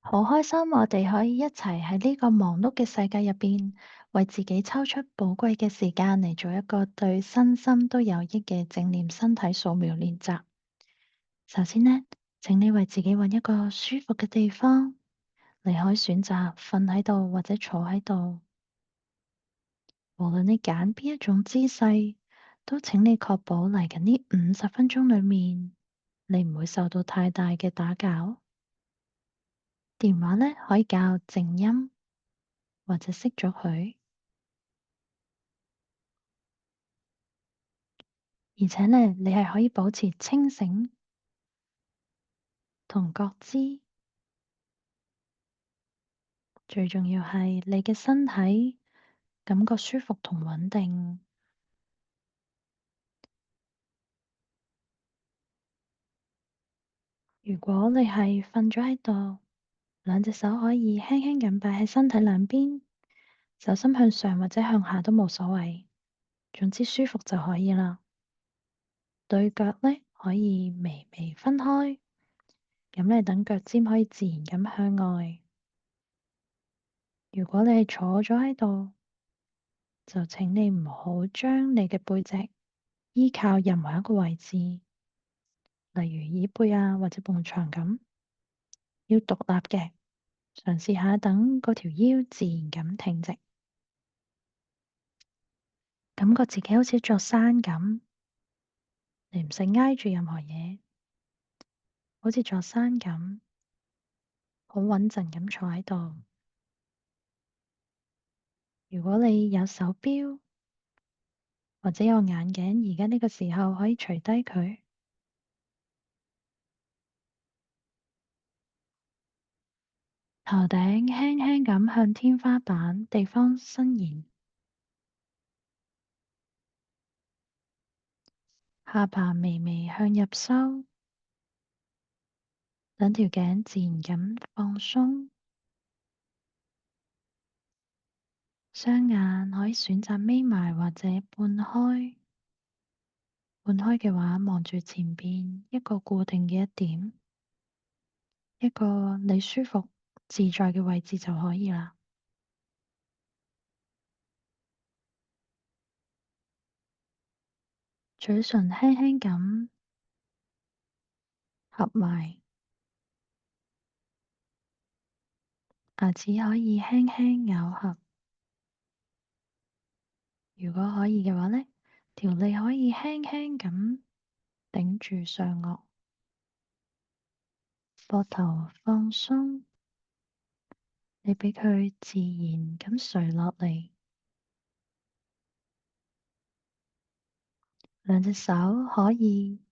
好開心，我哋可以一齊喺呢個忙碌嘅世界入邊，為自己抽出寶貴嘅時間嚟做一個對身心都有益嘅正念身體掃描練習。首先呢，請你為自己揾一個舒服嘅地方，你可以選擇瞓喺度或者坐喺度。無論你揀邊一種姿勢，都請你確保嚟緊呢50分鐘裏面，你唔會受到太大嘅打攪。電話呢，可以較靜音或者熄咗佢。而且呢，你係可以保持清醒同覺知，最重要係你嘅身體感覺舒服同穩定。如果你係瞓咗喺度，兩隻手可以輕輕咁擺喺身體兩邊，手心向上或者向下都冇所謂，總之舒服就可以啦。對腳呢，可以微微分開，咁你等腳尖可以自然咁向外。如果你係坐咗喺度，就請你唔好將你嘅背脊依靠任何一個位置，例如椅背啊或者埲牆咁，要獨立嘅。嘗試下等嗰條腰自然咁挺直，感覺自己好似座山咁，你唔使挨住任何嘢，好似座山咁，好穩陣咁坐喺度。如果你有手錶或者有眼鏡，而家呢個時候可以除低佢。頭頂輕輕咁向天花板地方伸延，下巴微微向入收，兩條頸自然咁放鬆，雙眼可以選擇眯埋或者半開。半開嘅話，望住前邊一個固定嘅一點，一個你舒服自在嘅位置就可以啦。嘴唇輕輕咁合埋，牙齒可以輕輕咬合。如果可以嘅話呢，條脷可以輕輕咁頂住上顎，膊頭放鬆，你畀佢自然咁垂落嚟。兩隻手可以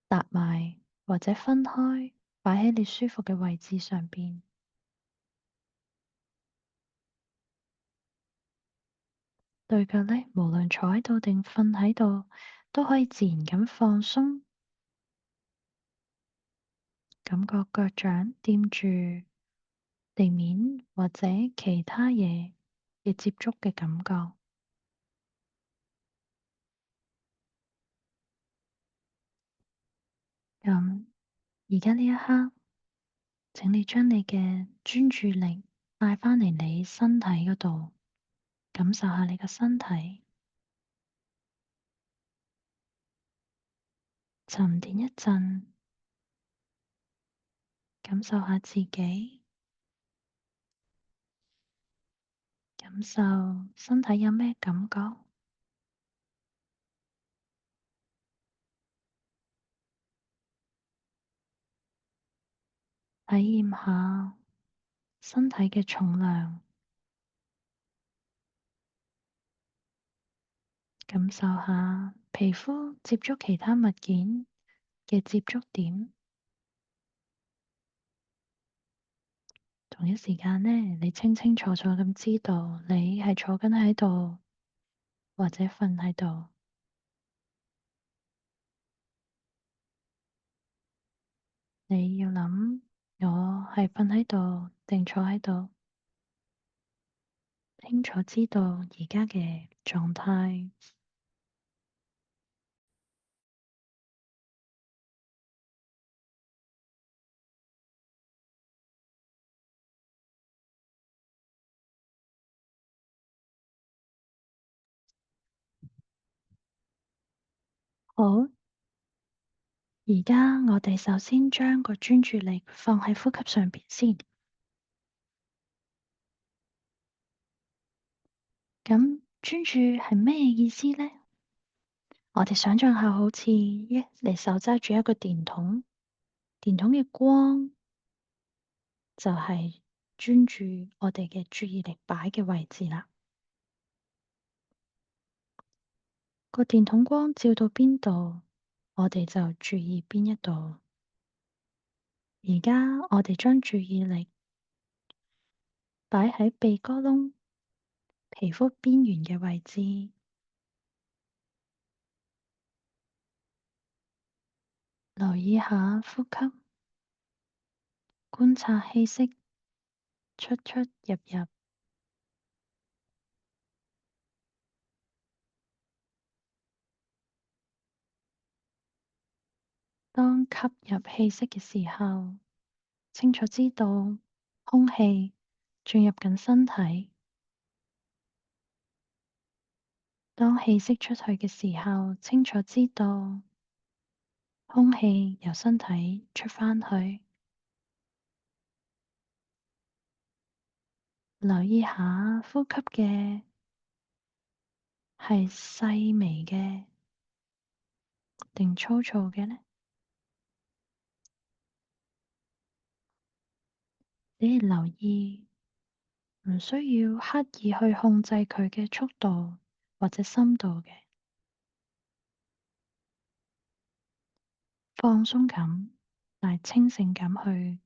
搭埋或者分開，擺喺你舒服嘅位置上邊。對腳呢，無論坐喺度定瞓喺度，都可以自然咁放鬆，感覺腳掌掂住地面或者其他嘢嘅接觸嘅感覺。咁而家呢一刻，請你將你嘅專注力帶返嚟你身體嗰度，感受下你個身體，沉澱一陣，感受下自己，感受身體有咩感覺，體驗下身體嘅重量，感受下皮膚接觸其他物件嘅接觸點。同一時間呢，你清清楚楚咁知道你係坐緊喺度，或者瞓喺度。你要諗，我係瞓喺度定坐喺度，清楚知道而家嘅狀態。好，而家我哋首先將個專注力放喺呼吸上邊先。咁專注係咩意思呢？我哋想象下，好似你手揸住一個電筒，電筒嘅光就係專注我哋嘅注意力擺嘅位置啦。個電筒光照到邊度，我哋就注意邊一度。而家我哋將注意力擺喺鼻哥窿、皮膚邊緣嘅位置，留意下呼吸，觀察氣息出出入入。當吸入氣息嘅時候，清楚知道空氣進入緊身體；當氣息出去嘅時候，清楚知道空氣由身體出返去。留意下呼吸嘅係細微嘅定粗糙嘅呢？你哋留意，唔需要刻意去控制佢嘅速度或者深度嘅，放鬆咁，但係清醒咁去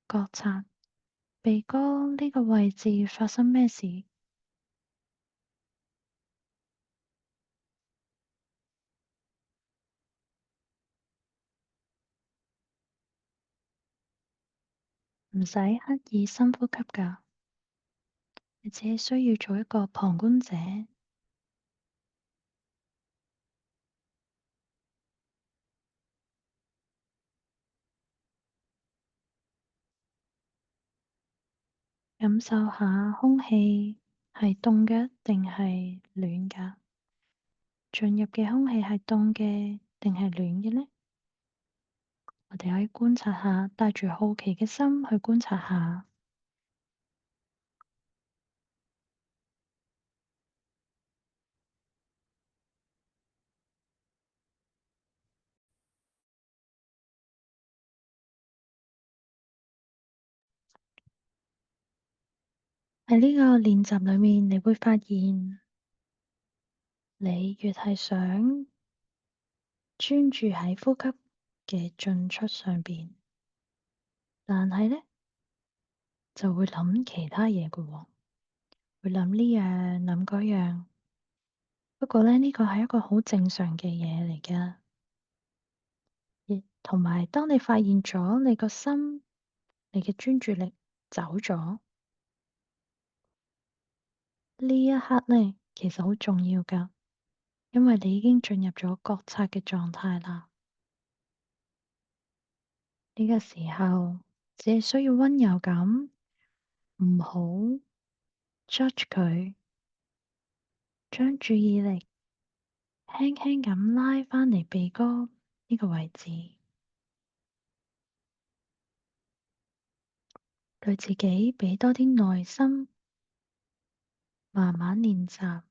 覺察鼻哥呢個位置發生咩事。唔使刻意深呼吸㗎，你只係需要做一個旁觀者，感受下空氣係凍嘅定係暖㗎，進入嘅空氣係凍嘅定係暖嘅呢？我哋可以觀察下，帶住好奇嘅心去觀察下。喺呢個練習裏面，你會發現，你越係想專注喺呼吸嘅進出上邊，但係呢就會諗其他嘢嘅喎，會諗呢樣諗嗰樣。不過呢，呢個係一個好正常嘅嘢嚟㗎。亦同埋，當你發現咗你個心、你嘅專注力走咗呢一刻呢，其實好重要㗎，因為你已經進入咗覺察嘅狀態啦。呢個時候，只係需要溫柔咁，唔好 judge 佢，將注意力輕輕咁拉返嚟鼻哥呢個位置，對自己畀多啲耐心，慢慢練習。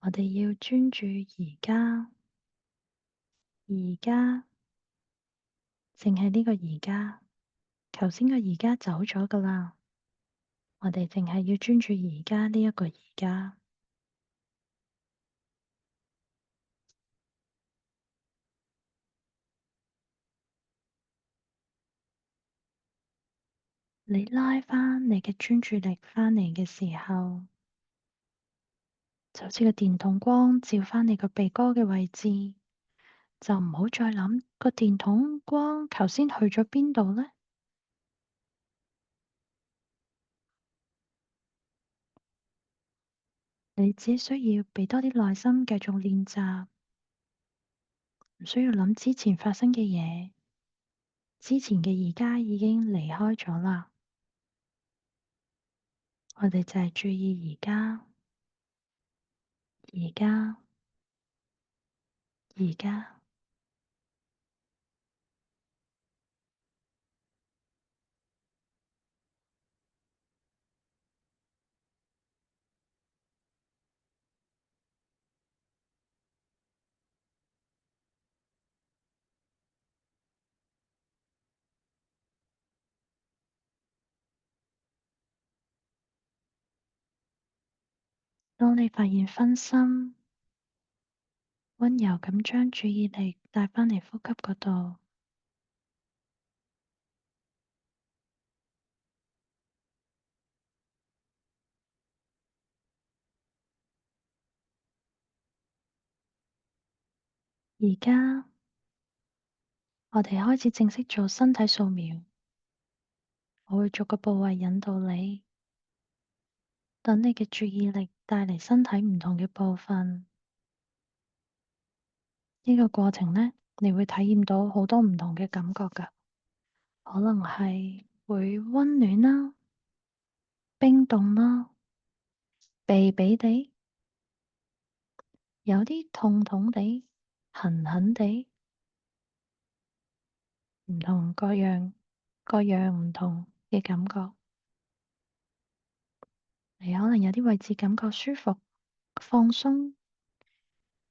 我哋要專注而家，而家淨係呢個而家，頭先個而家走咗㗎喇，我哋淨係要專注而家呢一個而家。你拉返你嘅專注力返嚟嘅時候，就好似個電筒光照返你個鼻哥嘅位置，就唔好再諗個電筒光頭先去咗邊度呢？你只需要畀多啲耐心繼續練習，唔需要諗之前發生嘅嘢，之前嘅而家已經離開咗啦。我哋就係注意而家。而家，而家，當你發現分心，溫柔咁將注意力帶返嚟呼吸嗰度。而家，我哋開始正式做身體掃描，我會逐個部位引導你，等你嘅注意力帶嚟身體唔同嘅部分。呢個過程呢，你會體驗到好多唔同嘅感覺㗎，可能係會溫暖啦、冰凍啦、痹痹地，有啲痛痛地、痕痕地，唔同各樣各樣唔同嘅感覺。你可能有啲位置感覺舒服、放鬆，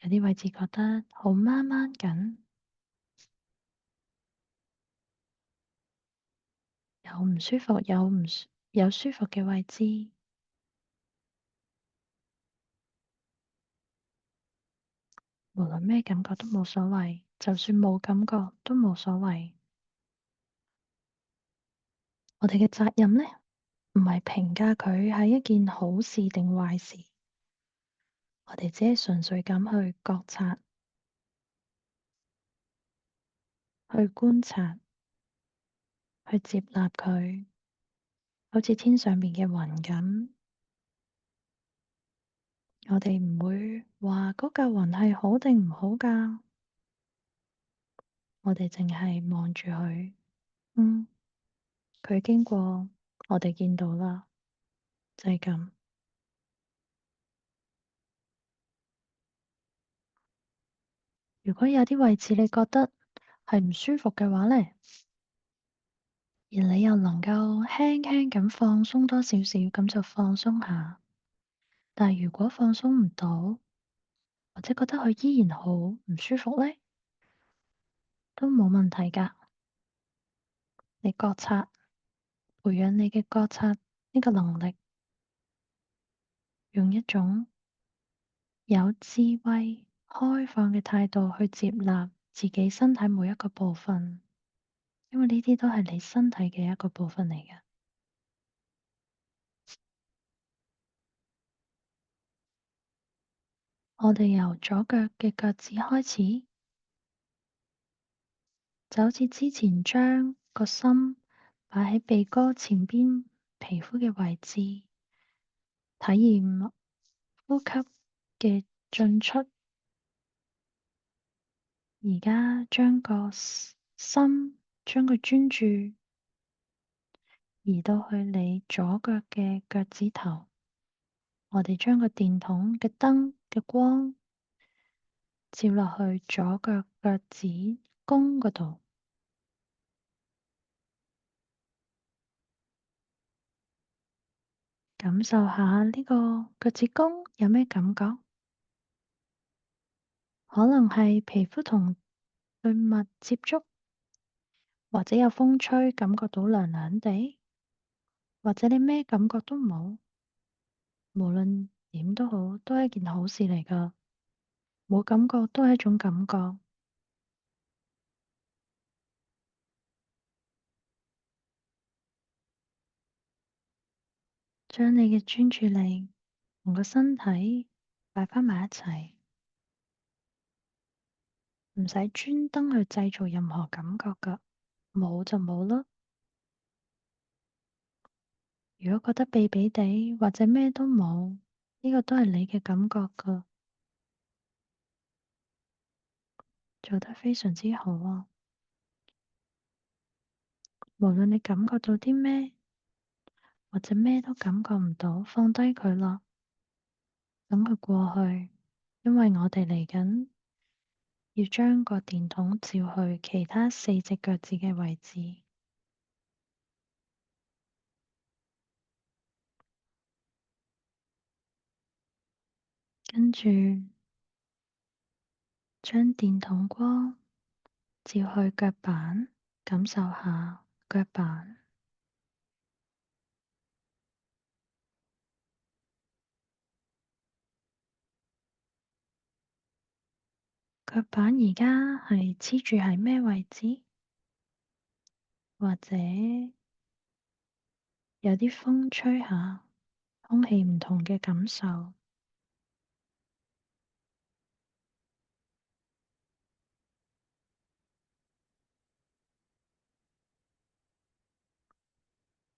有啲位置覺得好掹掹緊，有唔舒服，有舒服嘅位置。無論咩感覺都冇所謂，就算冇感覺都冇所謂。我哋嘅責任呢，唔係評價佢係一件好事定壞事，我哋只係純粹咁去覺察、去觀察、去接納佢，好似天上邊嘅雲咁。我哋唔會話嗰嚿雲係好定唔好㗎，我哋淨係望住佢，佢經過，我哋見到啦，就係咁。如果有啲位置你覺得係唔舒服嘅話咧，而你又能夠輕輕咁放鬆多少少，咁就放鬆下。但係如果放鬆唔到，或者覺得佢依然好唔舒服咧，都冇問題㗎。你覺察，培養你嘅覺察呢個能力，用一種有智慧、開放嘅態度去接納自己身體每一個部分，因為呢啲都係你身體嘅一個部分嚟嘅。我哋由左腳嘅腳趾開始，就好似之前將個心擺喺鼻哥前邊皮膚嘅位置，體驗呼吸嘅進出。而家將個心，將個專注移到去你左腳嘅腳趾頭，我哋將個電筒嘅燈嘅光照落去左腳腳趾公嗰度，感受下呢個腳趾公有咩感覺？可能係皮膚同對襪接觸，或者有風吹，感覺到涼涼地，或者你咩感覺都冇，無論點都好，都係一件好事嚟㗎。冇感覺都係一種感覺。將你嘅專注力同個身體擺返埋一齊，唔使專登去製造任何感覺㗎，冇就冇囉。如果覺得痹痹地或者咩都冇，呢個都係你嘅感覺㗎，做得非常之好啊！無論你感覺到啲咩，或者咩都感覺唔到，放低佢啦，等佢過去。因為我哋嚟緊要將個電筒照去其他4隻腳趾嘅位置，跟住將電筒光照去腳板，感受下腳板。腳板而家係黐住喺咩位置？或者有啲風吹下，空氣唔同嘅感受。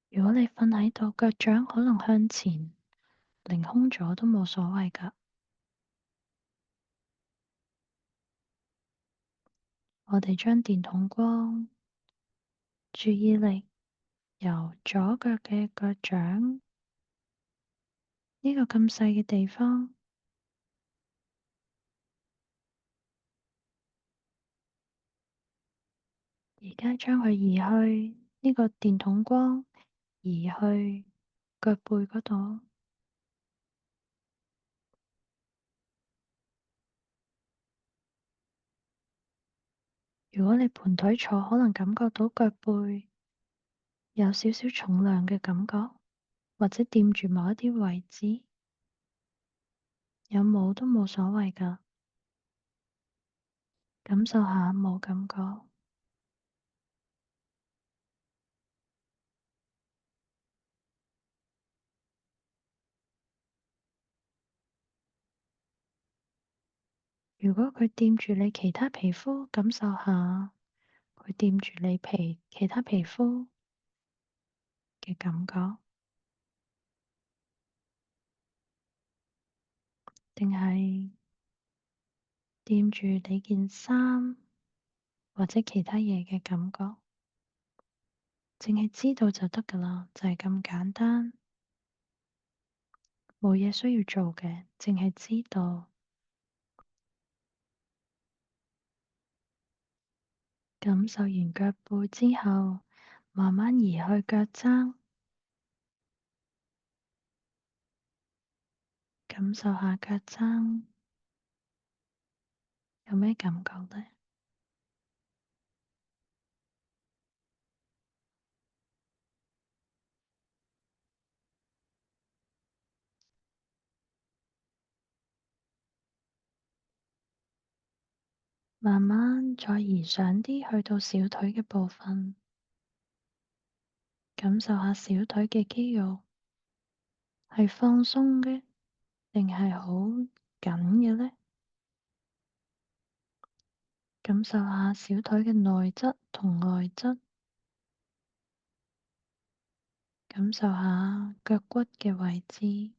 如果你瞓喺度，腳掌可能向前凌空咗都冇所謂㗎。我哋將電筒光注意力由左腳嘅腳掌呢個咁細嘅地方，而家將佢移去呢個電筒光，移去腳背嗰度。如果你盤腿坐，可能感覺到腳背有少少重量嘅感覺，或者掂住某一啲位置，有冇都冇所謂㗎，感受下冇感覺。如果佢掂住你其他皮膚，感受下佢掂住你其他皮膚嘅感覺，定係掂住你件衫或者其他嘢嘅感覺，淨係知道就得㗎喇，就係咁簡單，冇嘢需要做嘅，淨係知道。感受完腳背之後，慢慢移去腳踭，感受下腳踭有咩感覺呢？慢慢再移上啲，去到小腿嘅部分，感受下小腿嘅肌肉係放鬆嘅，定係好緊嘅呢？感受下小腿嘅內側同外側，感受下腳骨嘅位置。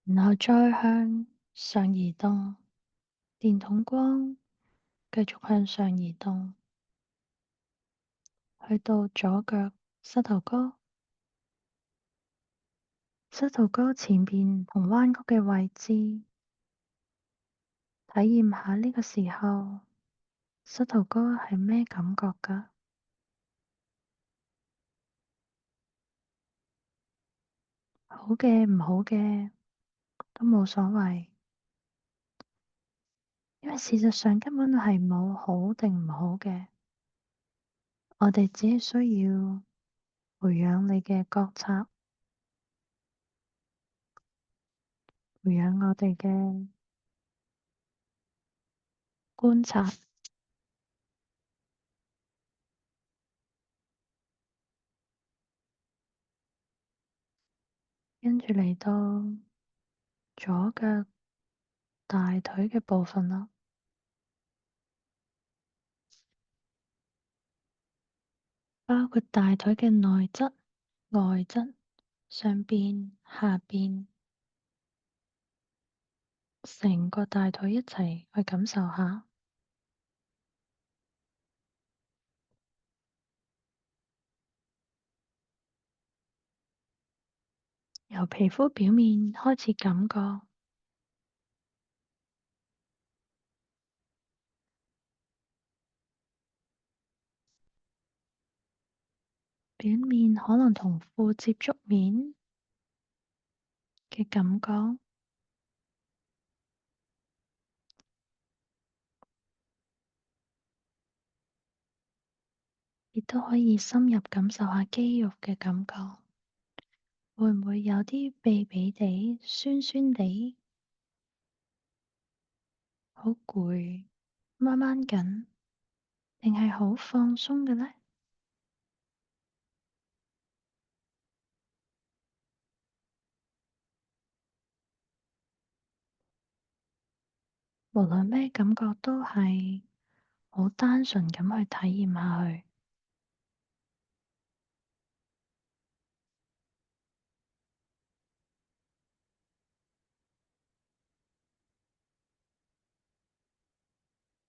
然後再向上移動，電筒光繼續向上移動，去到左腳膝頭哥，膝頭哥前邊同彎曲嘅位置，體驗下呢個時候膝頭哥係咩感覺㗎？好嘅，唔好嘅都冇所謂，因為事實上根本係冇好定唔好嘅，我哋只係需要培養你嘅覺察，培養我哋嘅觀察，跟住嚟到左腳大腿嘅部分啦，包括大腿嘅內側、外側、上邊、下邊。成個大腿一齊去感受下，由皮膚表面開始感覺，表面可能同褲接觸面嘅感覺，亦都可以深入感受下肌肉嘅感覺，會唔會有啲痹痹地、酸酸地，好攰、掹掹緊，定係好放鬆嘅呢？無論咩感覺都係好單純咁去體驗下去，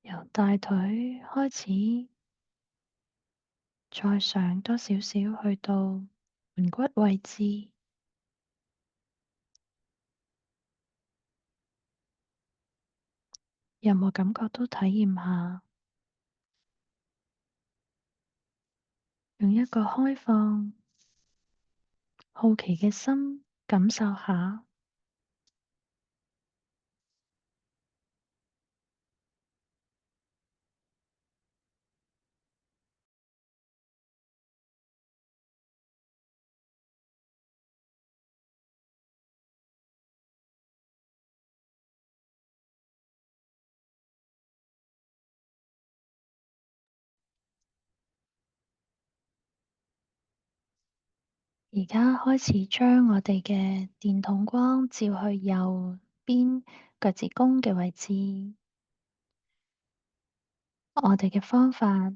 由大腿開始，再上多少少去到盆骨位置，任何感覺都體驗下，用一個開放、好奇嘅心感受下。而家開始將我哋嘅電筒光照去右邊腳趾公嘅位置。我哋嘅方法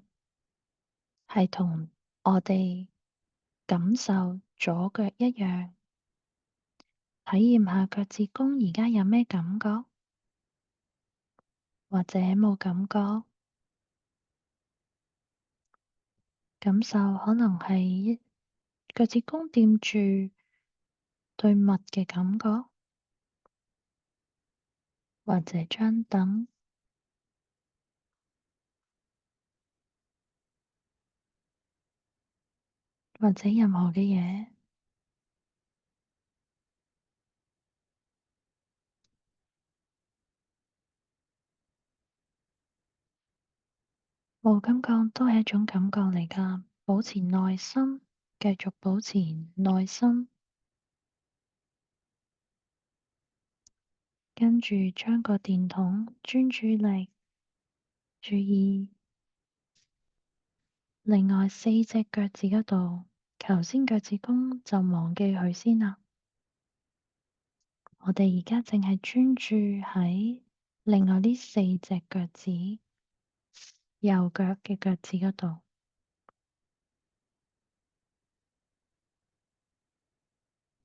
係同我哋感受左腳一樣，體驗下腳趾公而家有咩感覺，或者冇感覺，感受可能係腳趾公掂住對襪嘅感覺，或者張凳，或者任何嘅嘢。冇感覺都係一種感覺嚟㗎，保持耐心，繼續保持耐心，跟住將個電筒專注力注意另外四隻腳趾嗰度，頭先腳趾公就忘記佢先啦。我哋而家淨係專注喺另外呢四隻腳趾，右腳嘅腳趾嗰度。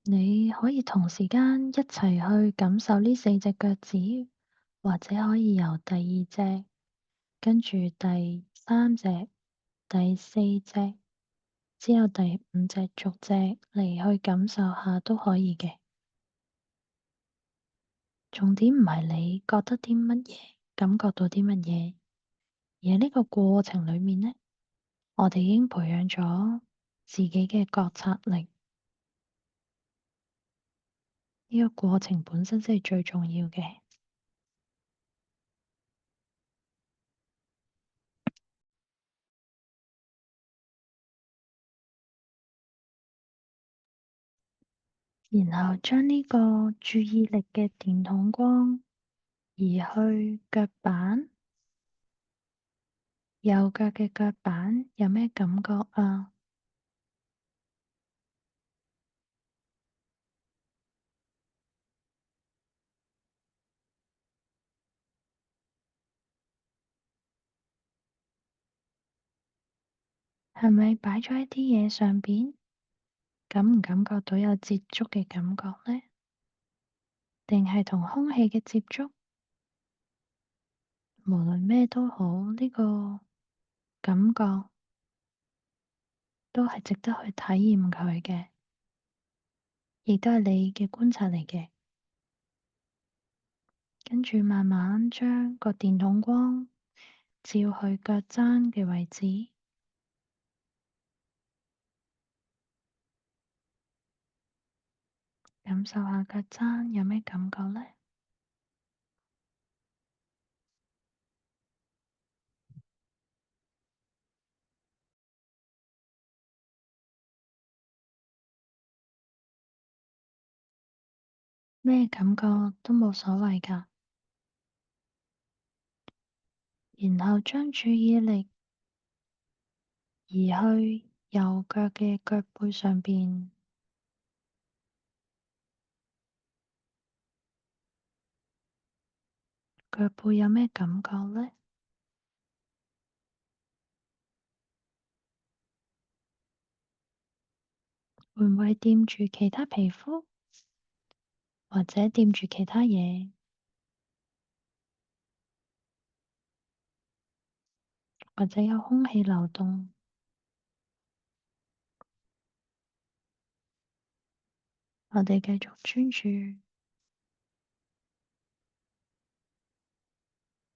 你可以同時間一齊去感受呢四隻腳趾，或者可以由第二隻，跟住第三隻、第四隻，之後第五隻逐隻嚟去感受下都可以嘅。重點唔係你覺得啲乜嘢，感覺到啲乜嘢，而喺呢個過程裏面呢，我哋已經培養咗自己嘅覺察力。呢個過程本身先係最重要嘅。然後將呢個注意力嘅電筒光移去腳板，右腳嘅腳板有咩感覺啊？係咪擺咗一啲嘢上邊？感唔感覺到有接觸嘅感覺呢？定係同空氣嘅接觸，無論咩都好，呢個感覺都係值得去體驗佢嘅，亦都係你嘅觀察嚟嘅。跟住慢慢將個電筒光照去腳踭嘅位置，感受下腳踭有咩感覺呢？咩感覺都冇所謂㗎。然後將注意力移去右腳嘅腳背上邊，腳背有咩感覺呢？會唔會掂住其他皮膚，或者掂住其他嘢，或者有空氣流動？我哋繼續專注，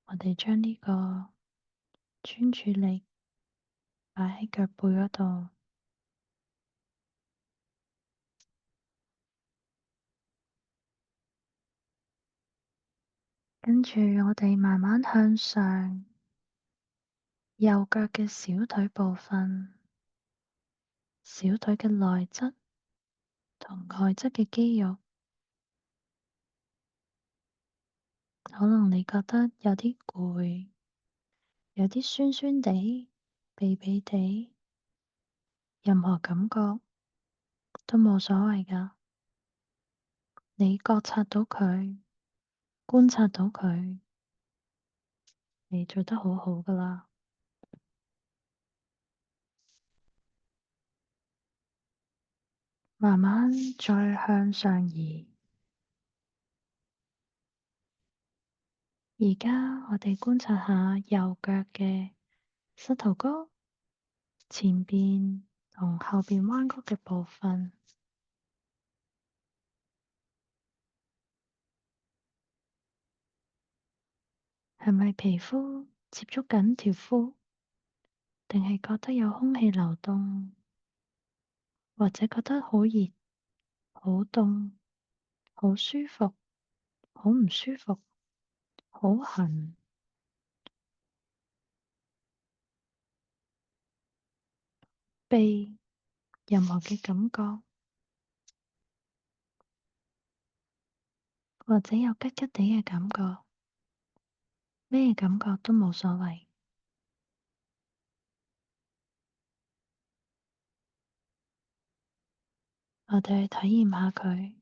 我哋將呢個專注力擺喺腳背嗰度，跟住我哋慢慢向上，右腳嘅小腿部分，小腿嘅內側同外側嘅肌肉，可能你覺得有啲攰，有啲酸酸地、痹痹地，任何感覺都冇所謂㗎。你覺察到佢，觀察到佢，你做得好好㗎喇。慢慢再向上移。而家我哋觀察下右腳嘅膝頭哥前邊同後邊彎曲嘅部分，係咪皮膚接觸緊條褲，定係覺得有空氣流動，或者覺得好熱、好凍、好舒服、好唔舒服、好痕？背任何嘅感覺，或者有吉吉地嘅感覺，咩感覺都冇所謂。我哋去體驗下佢。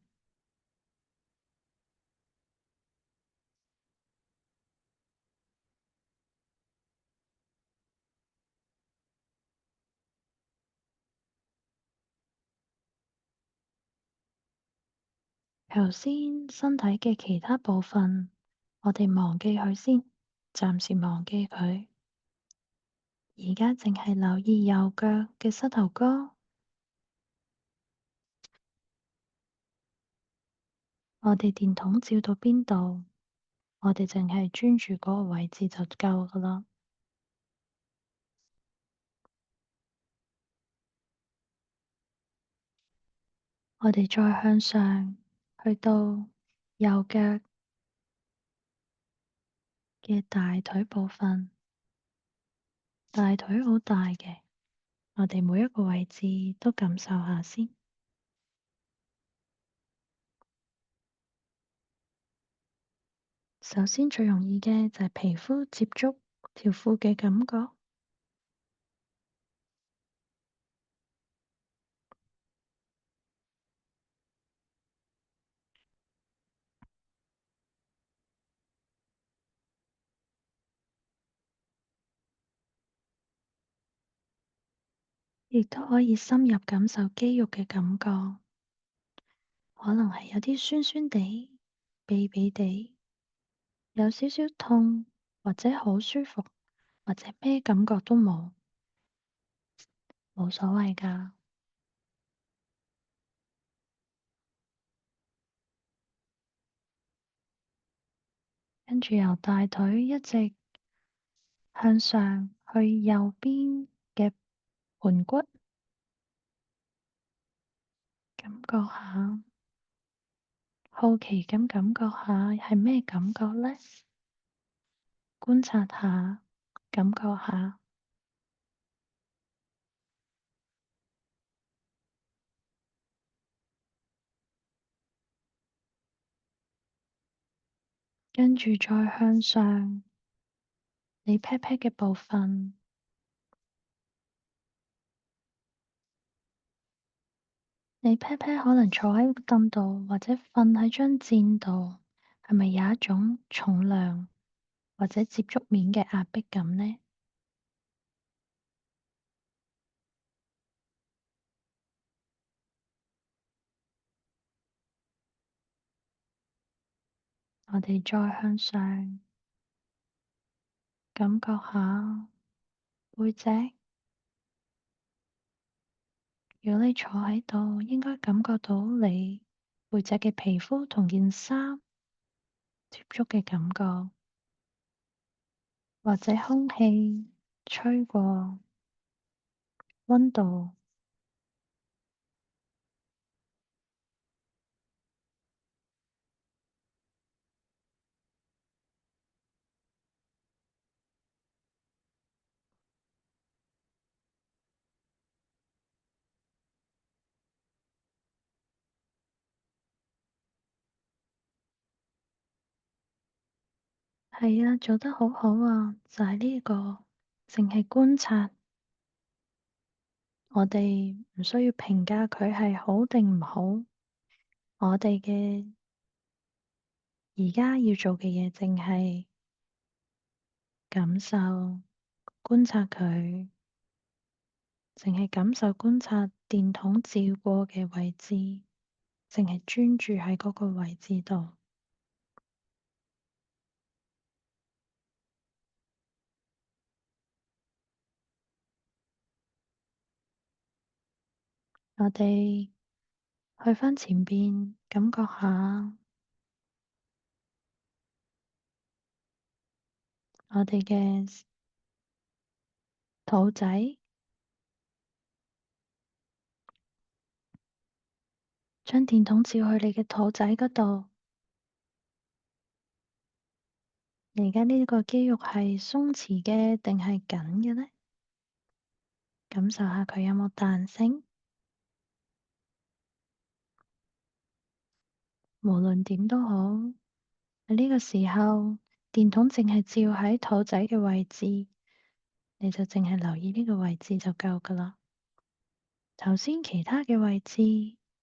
頭先身體嘅其他部分，我哋忘記佢先，暫時忘記佢。而家淨係留意右腳嘅膝頭哥，我哋電筒照到邊度，我哋淨係專注嗰個位置就夠㗎喇。我哋再向上去到右腳嘅大腿部分，大腿好大嘅，我哋每一個位置都感受下先。首先最容易嘅就係皮膚接觸條褲嘅感覺，亦都可以深入感受肌肉嘅感覺，可能係有啲酸酸地、痹痹地，有少少痛或者好舒服，或者咩感覺都冇，冇所謂㗎。跟住由大腿一直向上去右邊嘅盤骨，感覺下，好奇咁感覺下係咩感覺呢？觀察下，感覺下，跟住再向上，你 pat pat 嘅部分，你 pat pat 可能坐喺凳度或者瞓喺張墊度，係咪有一種重量或者接觸面嘅壓迫感呢？我哋再向上，感覺下背脊。如果你坐喺度，應該感覺到你背脊嘅皮膚同件衫接觸嘅感覺，或者空氣吹過，溫度。係啊，做得好好啊！就係呢個，淨係觀察，我哋唔需要評價佢係好定唔好。我哋嘅而家要做嘅嘢，淨係感受、觀察佢，淨係感受、觀察電筒照過嘅位置，淨係專注喺嗰個位置度。我哋去返前邊，感覺下我哋嘅肚仔，將電筒照去你嘅肚仔嗰度。你而家呢個肌肉係鬆弛嘅定係緊嘅呢？感受下佢有冇彈性。無論點都好，喺呢個時候，電筒淨係照喺肚仔嘅位置，你就淨係留意呢個位置就夠㗎喇。頭先其他嘅位置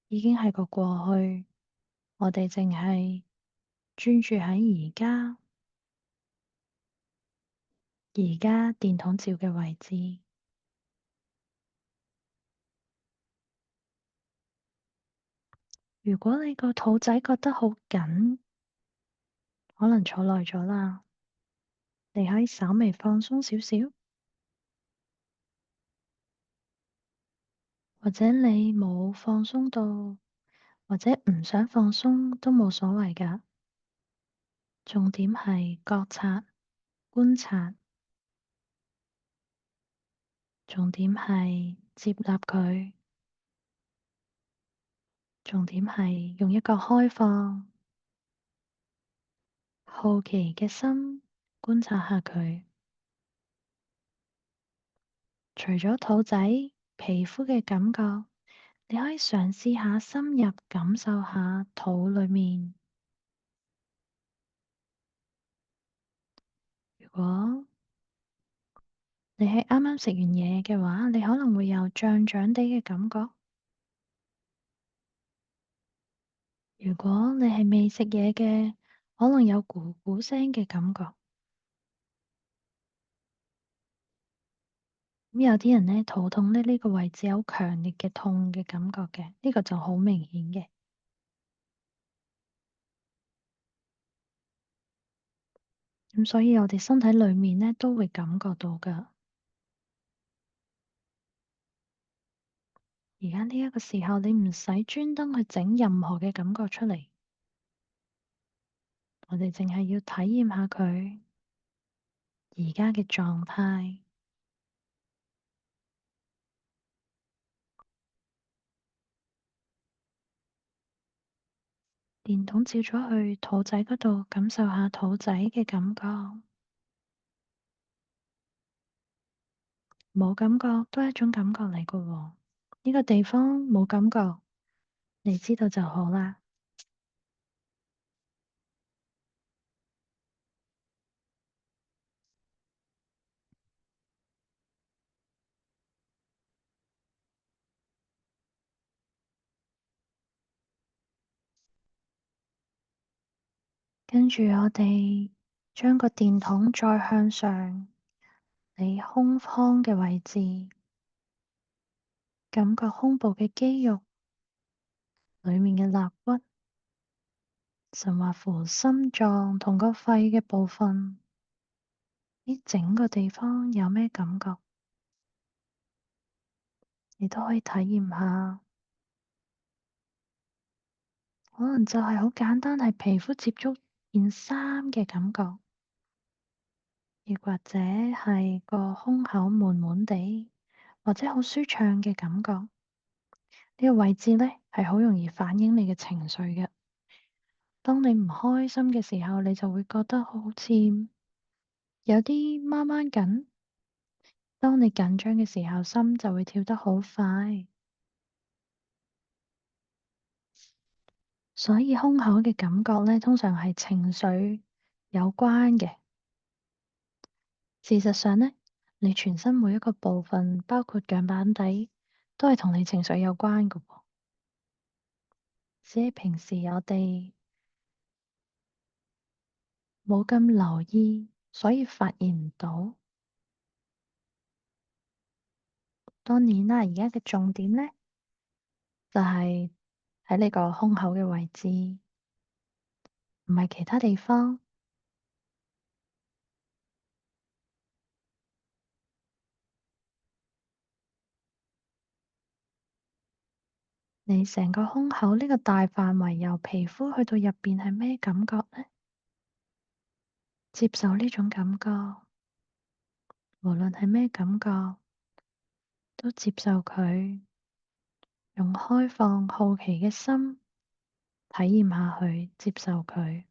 已經係個過去，我哋淨係專注喺而家，而家電筒照嘅位置。如果你個肚仔覺得好緊，可能坐耐咗啦，你可以稍微放鬆少少，或者你冇放鬆到，或者唔想放鬆都冇所謂㗎。重點係覺察、觀察，重點係接納佢，重點係用一個開放、好奇嘅心觀察下佢。除咗肚仔、皮膚嘅感覺，你可以嘗試下深入感受下肚裏面。如果你係啱啱食完嘢嘅話，你可能會有脹脹地嘅感覺。如果你係未食嘢嘅，可能有咕咕聲嘅感覺。咁有啲人呢，肚痛呢，呢個位置有強烈嘅痛嘅感覺嘅，呢個就好明顯嘅。咁所以我哋身體裏面呢都會感覺到㗎。而家呢一個時候，你唔使專登去整任何嘅感覺出嚟，我哋淨係要體驗下佢而家嘅狀態。電筒照咗去肚仔嗰度，感受下肚仔嘅感覺。冇感覺都係一種感覺嚟㗎喎。呢個地方冇感覺，你知道就好啦。跟住我哋將個電筒再向上，你胸腔嘅位置，感覺胸部嘅肌肉，裏面嘅肋骨，甚或乎心臟同個肺嘅部分，呢整個地方有咩感覺？你都可以體驗下，可能就係好簡單，係皮膚接觸件衫嘅感覺。亦或者係個胸口悶悶地，或者好舒暢嘅感覺。呢個位置呢，係好容易反映你嘅情緒嘅。當你唔開心嘅時候，你就會覺得好似有啲掹掹緊。當你緊張嘅時候，心就會跳得好快。所以胸口嘅感覺呢，通常係情緒有關嘅。事實上呢，你全身每一個部分，包括腳板底，都係同你情緒有關㗎喎。只係平時我哋冇咁留意，所以發現唔到。當然啦，而家嘅重點呢，就係喺你個胸口嘅位置，唔係其他地方。你成個胸口呢個大範圍，由皮膚去到入邊係咩感覺呢？接受呢種感覺，無論係咩感覺，都接受佢，用開放好奇嘅心體驗下去，接受佢。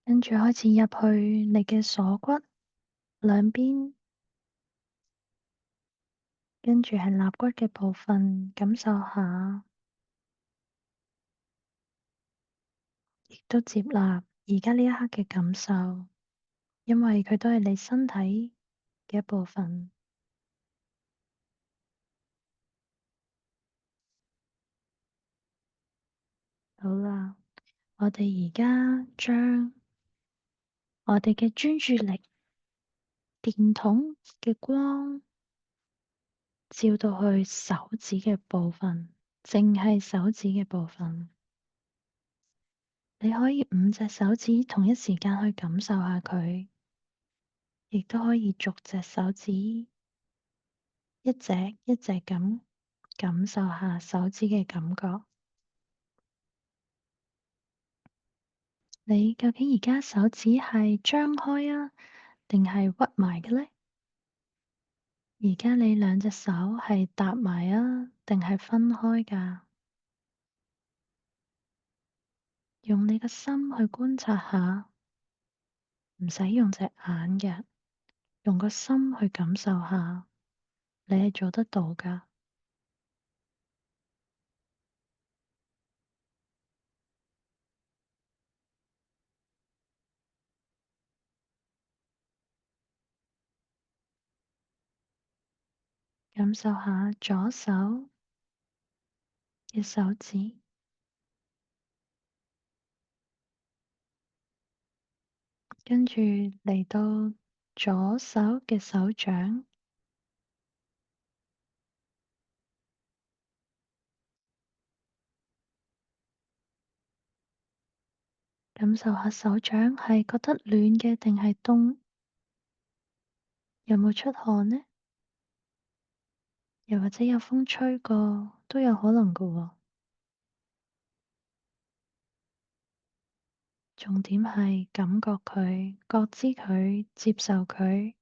跟住開始入去你嘅鎖骨兩邊，跟住係肋骨嘅部分，感受下，亦都接納而家呢一刻嘅感受，因為佢都係你身體嘅一部分。好啦，我哋而家將我哋嘅專注力、電筒嘅光照到去手指嘅部分，淨係手指嘅部分。你可以5隻手指同一時間去感受下佢，亦都可以逐隻手指一隻一隻咁感受下手指嘅感覺。你究竟而家手指係張開啊，定係屈埋嘅呢？而家你兩隻手係搭埋啊，定係分開㗎？用你個心去觀察下，唔使用隻眼嘅，用個心去感受下，你係做得到㗎。感受下左手嘅手指，跟住嚟到左手嘅手掌，感受下手掌係覺得暖嘅定係凍，有冇出汗呢？又或者有風吹過，都有可能㗎喎。重點係感覺佢，覺知佢，接受佢，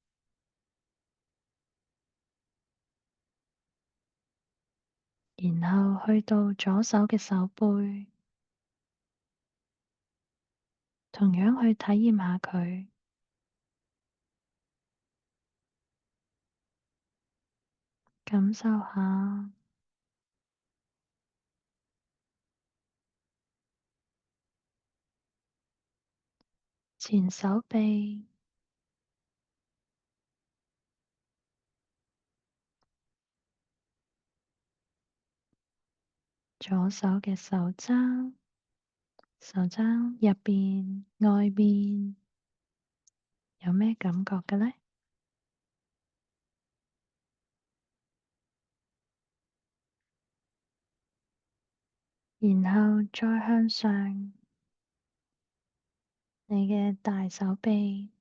然後去到左手嘅手背，同樣去體驗下佢，感受下前手臂、左手嘅手踭、手踭入邊、外邊有咩感覺嘅呢？然後再向上，你嘅大手臂，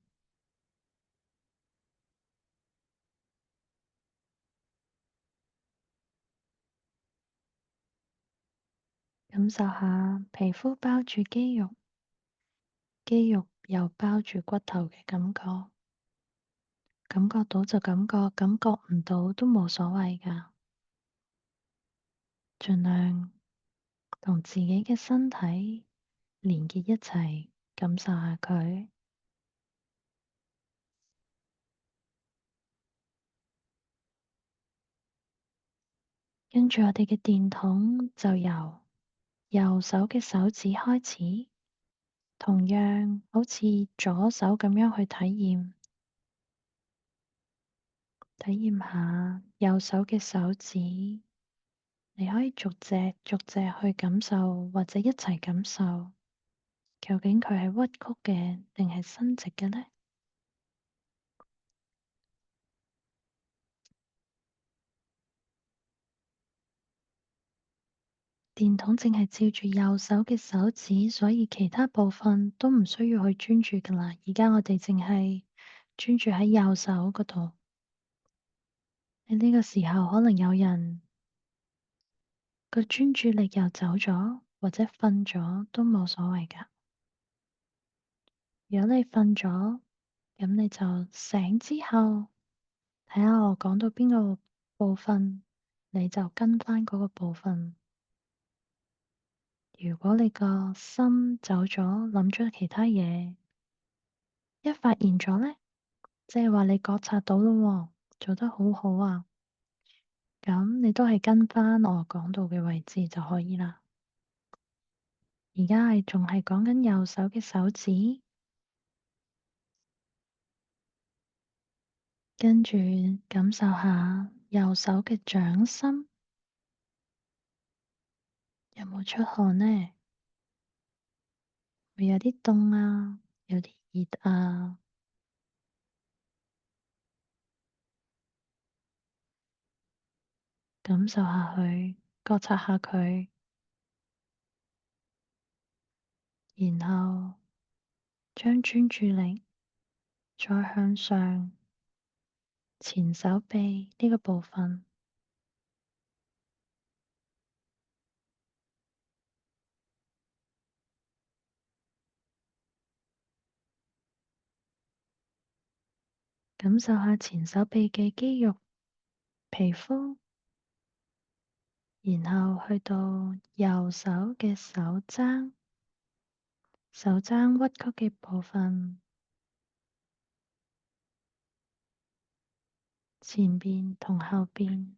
感受下皮膚包住肌肉，肌肉又包住骨頭嘅感覺。感覺到就感覺，感覺唔到都冇所謂㗎。盡量同自己嘅身體連結一齊，感受下佢。跟住我哋嘅電筒就由右手嘅手指開始，同樣好似左手咁樣去體驗下右手嘅手指。你可以逐隻逐隻去感受，或者一齊感受，究竟佢係屈曲嘅定係伸直嘅呢？電筒淨係照住右手嘅手指，所以其他部分都唔需要去專注㗎喇。而家我哋淨係專注喺右手嗰度。喺呢個時候，可能有人個專注力又走咗，或者瞓咗都冇所謂㗎。如果你瞓咗，咁你就醒之後，睇下我講到邊個部分，你就跟翻嗰個部分。如果你個心走咗，諗咗其他嘢，一發現咗咧，即係話你覺察到咯喎，做得好好啊！咁你都係跟翻我講到嘅位置就可以啦。而家係仲係講緊右手嘅手指，跟住感受下右手嘅掌心有冇出汗呢？會有啲凍啊，有啲熱啊，感受下佢，覺察下佢，然後將專注力再向上前手臂呢個部分，感受下前手臂嘅肌肉、皮膚，然後去到右手嘅手踭，手踭屈曲嘅部分，前邊同後邊，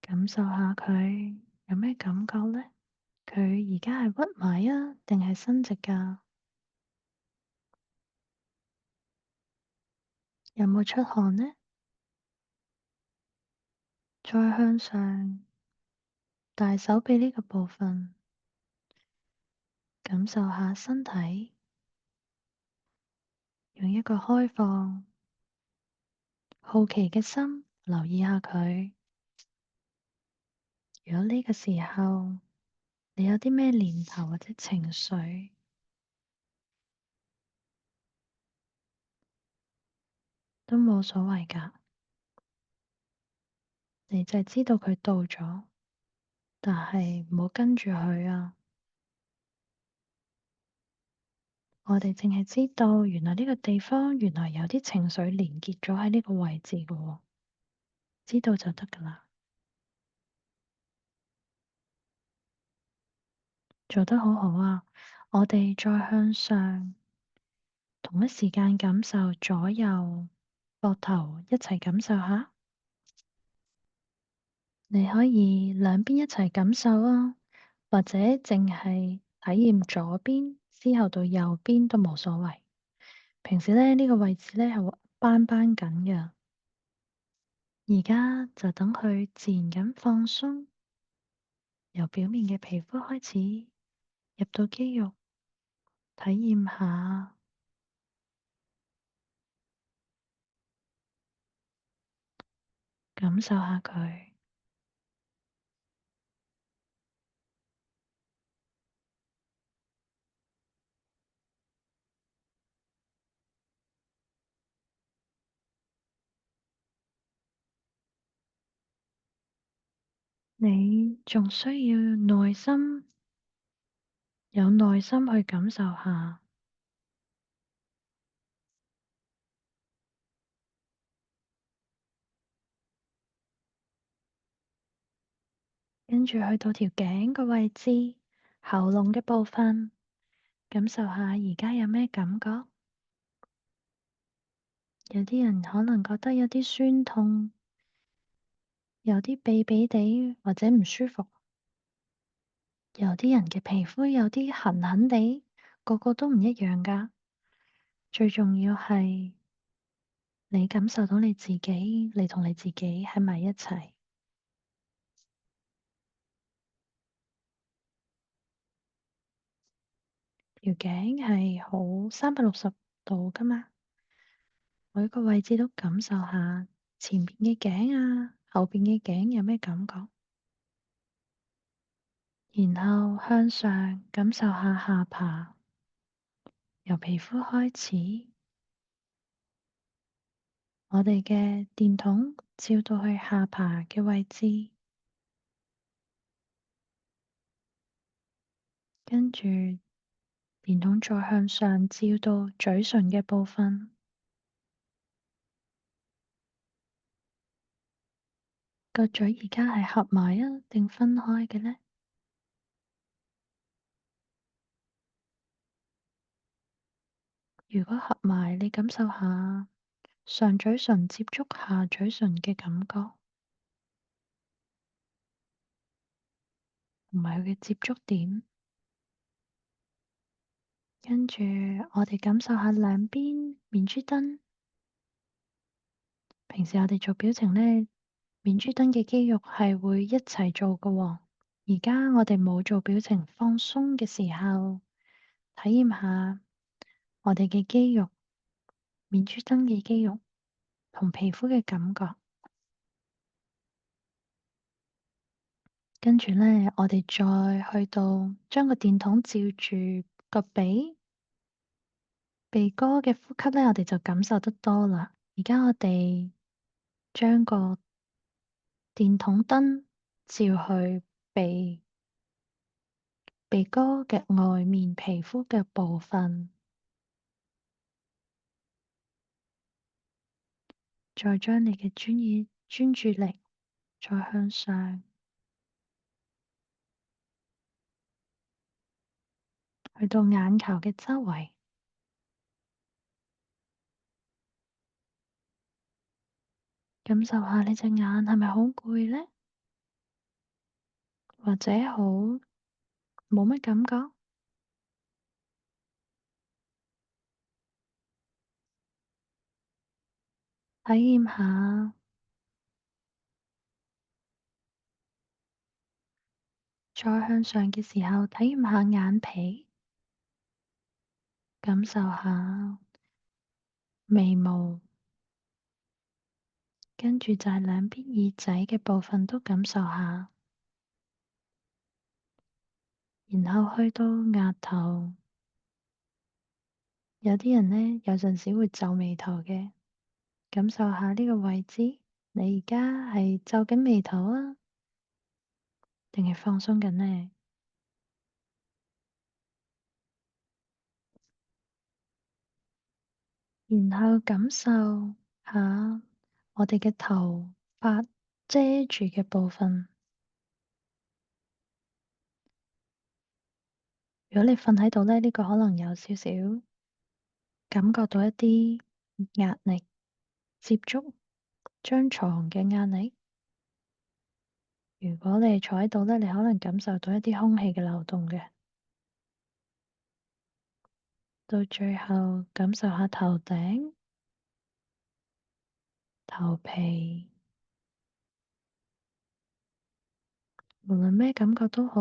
感受下佢有咩感覺呢？佢而家係屈埋啊，定係伸直㗎？有冇出汗呢？再向上，大手臂呢個部分，感受下身體，用一個開放、好奇嘅心留意下佢，如果呢個時候你有啲咩念頭或者情緒，都冇所謂㗎，你就係知道佢到咗，但係唔好跟住佢啊！我哋淨係知道，原來呢個地方原來有啲情緒連結咗喺呢個位置㗎喎，知道就得㗎啦。做得好好啊！我哋再向上，同一時間感受左右膊頭一齊感受下。你可以兩邊一齊感受啊，或者淨係體驗左邊之後到右邊都冇所謂。平時咧呢個位置咧係會繃緊嘅，而家就等佢自然咁放鬆，由表面嘅皮膚開始入到肌肉，體驗下，感受下佢。你仲需要耐心，有耐心去感受下，跟住去到條頸個位置、喉嚨嘅部分，感受下而家有咩感覺。有啲人可能覺得有啲酸痛，有啲痹痹地或者唔舒服，有啲人嘅皮膚有啲痕痕地，個個都唔一樣㗎。最重要係你感受到你自己，你同你自己喺埋一齊。條頸係好360度㗎嘛，每個位置都感受下前邊嘅頸啊，後邊嘅頸有咩感覺，然後向上感受下下巴，由皮膚開始，我哋嘅電筒照到去下巴嘅位置，跟住電筒再向上照到嘴唇嘅部分，個嘴而家係合埋啊定分開嘅呢？如果合埋，你感受下上嘴唇接觸下嘴唇嘅感覺，同埋佢嘅接觸點。跟住我哋感受下兩邊面珠燈。平時我哋做表情呢，面珠燈嘅肌肉係會一齊做㗎喎。而家我哋冇做表情放鬆嘅時候，體驗下我哋嘅肌肉、面珠燈嘅肌肉同皮膚嘅感覺。跟住呢，我哋再去到將個電筒照住個鼻。鼻哥嘅呼吸呢，我哋就感受得多啦。而家我哋將個電筒燈照去鼻哥嘅外面皮膚嘅部分，再將你嘅專注力再向上，去到眼球嘅周圍，感受下你隻眼係咪好攰呢？或者好冇乜感覺？體驗下，再向上嘅時候，體驗下眼皮，感受下眉毛，跟住就係兩邊耳仔嘅部分都感受下。然後去到額頭，有啲人呢，有陣時會皺眉頭嘅，感受下呢個位置。你而家係皺緊眉頭啊，定係放鬆緊呢？然後感受下我哋嘅頭髮遮住嘅部分。如果你瞓喺度呢，呢個可能有少少感覺到一啲壓力，接觸張床嘅壓力。如果你坐喺度呢，你可能感受到一啲空氣嘅流動嘅。到最後感受下頭頂、頭皮，無論咩感覺都好，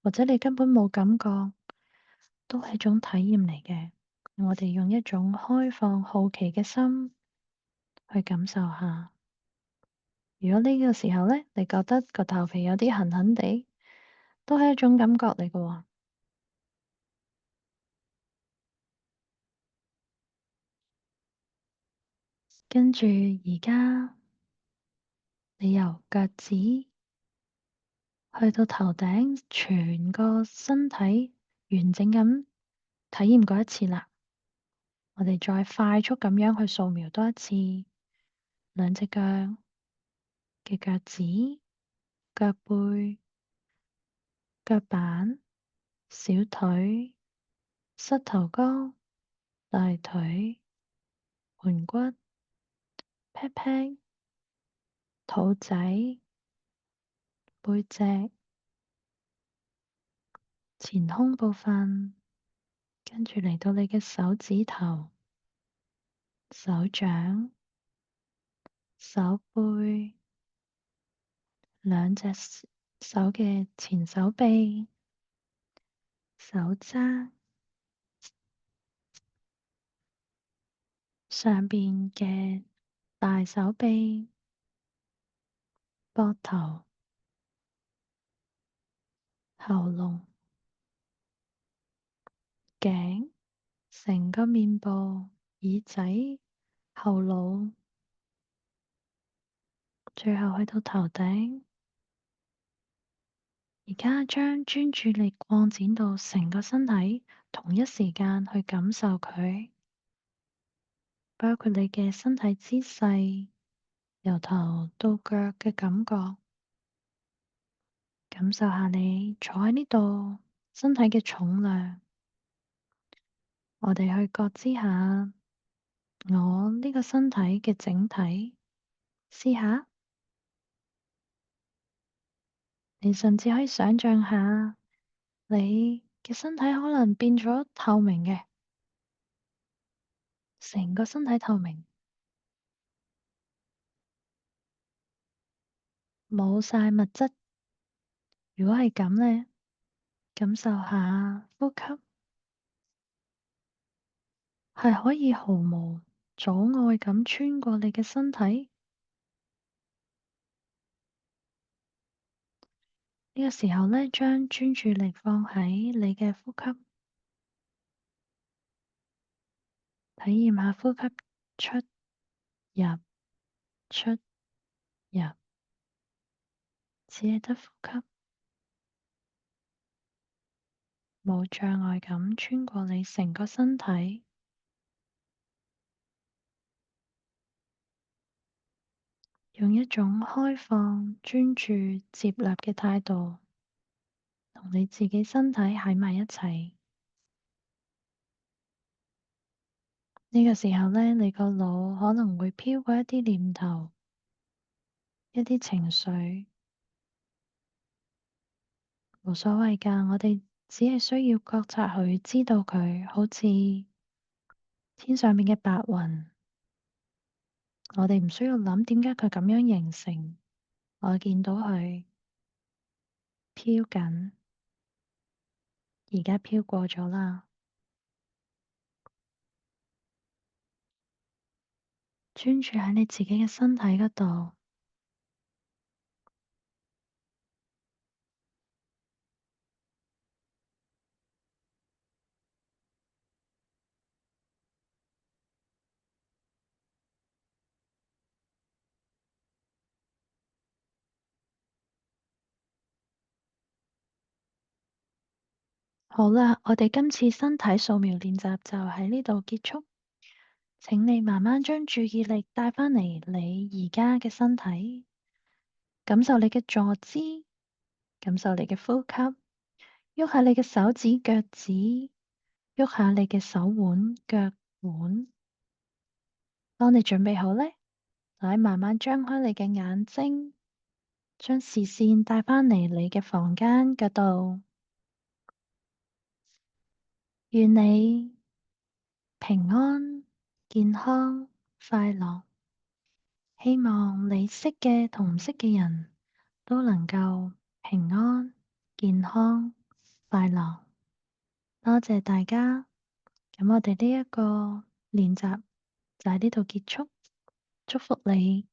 或者你根本冇感覺，都係一種體驗嚟嘅。我哋用一種開放、好奇嘅心去感受下。如果呢個時候呢，你覺得個頭皮有啲痕痕地，都係一種感覺嚟嘅喎。跟住而家，你由腳趾去到頭頂，全個身體完整咁體驗過一次啦。我哋再快速咁樣去掃描多一次兩隻腳嘅腳趾、腳背、腳板、小腿、膝頭哥、大腿、盆骨、屁屁、肚仔、背脊、前胸部分，跟住嚟到你嘅手指頭、手掌、手背、兩隻手嘅前手臂、手踭、上邊嘅大手臂、膊頭、喉嚨、頸、成個面部、耳仔、後腦，最後去到頭頂。而家將專注力擴展到成個身體，同一時間去感受佢，包括你嘅身體姿勢，由頭到腳嘅感覺，感受下你坐喺呢度身體嘅重量。我哋去覺知下我呢個身體嘅整體，試下，你甚至可以想象下你嘅身體可能變咗透明嘅，成個身體透明，冇晒物質。如果係咁呢，感受下呼吸係可以毫無阻礙咁穿過你嘅身體。呢個時候呢，將專注力放喺你嘅呼吸，體驗下呼吸出入出入，只係得呼吸，冇障礙咁穿過你成個身體，用一種開放、專注、接納嘅態度，同你自己身體喺埋一齊。呢個時候呢，你個腦可能會飄過一啲念頭，一啲情緒，無所謂㗎。我哋只係需要覺察佢，知道佢好似天上面嘅白雲。我哋唔需要諗點解佢咁樣形成。我見到佢飄緊，而家飄過咗啦。專注喺你自己嘅身體嗰度。好啦，我哋今次身體掃描練習就喺呢度結束。請你慢慢將注意力帶返嚟你而家嘅身體，感受你嘅坐姿，感受你嘅呼吸，喐下你嘅手指、腳趾，喐下你嘅手腕、腳腕。當你準備好咧，就可以慢慢張開你嘅眼睛，將視線帶返嚟你嘅房間嗰度。願你平安、健康、快樂。希望你識嘅同唔識嘅人都能夠平安、健康、快樂。多謝大家，咁我哋呢一個練習就喺呢度結束，祝福你。